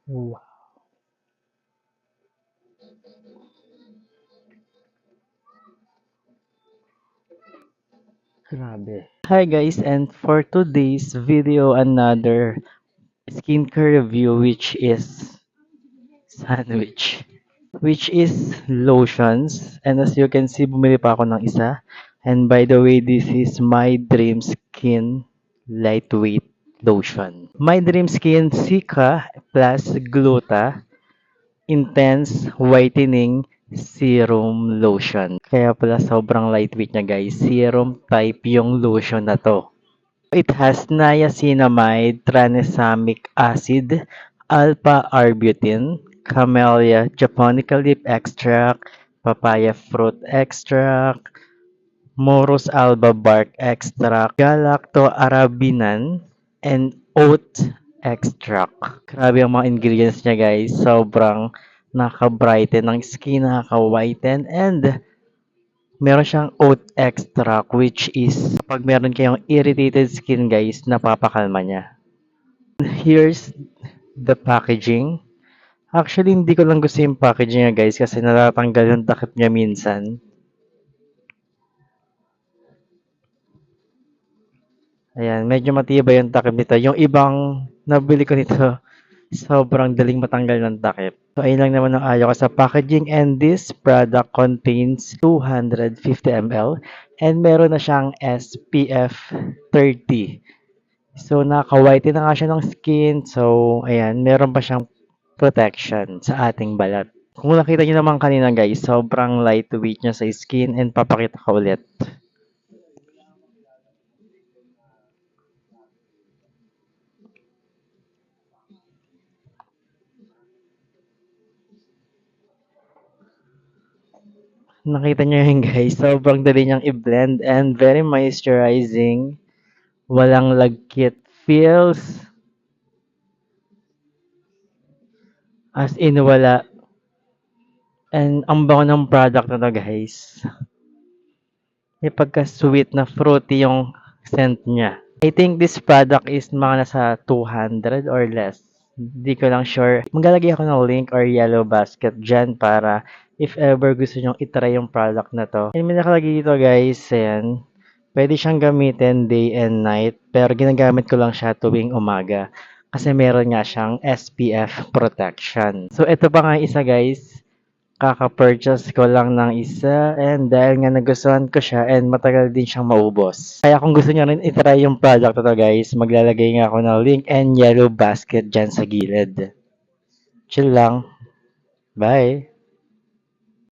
Wow, grabe. Hi guys, and for today's video, another skincare review sandwich, which is lotions. And as you can see, bumili pa ako ng isa. And by the way, this is My Dream Skin Lightweight Lotion. My Dream Skin Sika plus Gluta Intense Whitening Serum Lotion. Kaya pala sobrang lightweight niya guys. Serum type yung lotion na to. It has niacinamide, tranexamic acid, alpha-arbutin, camellia japonica leaf extract, papaya fruit extract, morus alba bark extract, galacto-arabinan, and oat extract. Grabe ang mga ingredients niya guys. Sobrang nakaka-brighten ng skin, nakaka-whiten, and meron siyang oat extract which is kapag meron kayong irritated skin guys, napapakalma niya. Here's the packaging. Actually, hindi ko lang gusto yung packaging niya guys kasi natatanggal yung takip niya minsan. Ayan, medyo matibay yung takip nito. Yung ibang nabili ko nito, sobrang daling matanggal ng takip. So, ayun lang naman ang ayaw ko sa packaging, and this product contains 250 ml and meron na siyang SPF 30. So, nakaka-whiten na nga siya ng skin. So, ayan, meron pa siyang protection sa ating balat. Kung nakita niyo naman kanina guys, sobrang lightweight niya sa skin, and papakita ko ulit. Nakita niyo yun guys, sobrang dali niyang i-blend and very moisturizing. Walang lagkit. Feels as in wala. And ang bango ng product na to guys. May pagka-sweet na fruity yung scent niya. I think this product is mga nasa 200 or less. Hindi ko lang sure. Maglalagay ako ng link or yellow basket dyan para if ever gusto nyong itry yung product na to. And may nakalagay dito guys, ayan. Pwede siyang gamitin day and night, pero ginagamit ko lang siya tuwing umaga. Kasi meron nga siyang SPF protection. So, ito pa nga isa guys. Kaka-purchase ko lang ng isa, and dahil nga nagustuhan ko siya and matagal din siyang maubos. Kaya kung gusto niyo rin itry yung product na to guys, maglalagay nga ako ng link and yellow basket dyan sa gilid. Chill lang. Bye!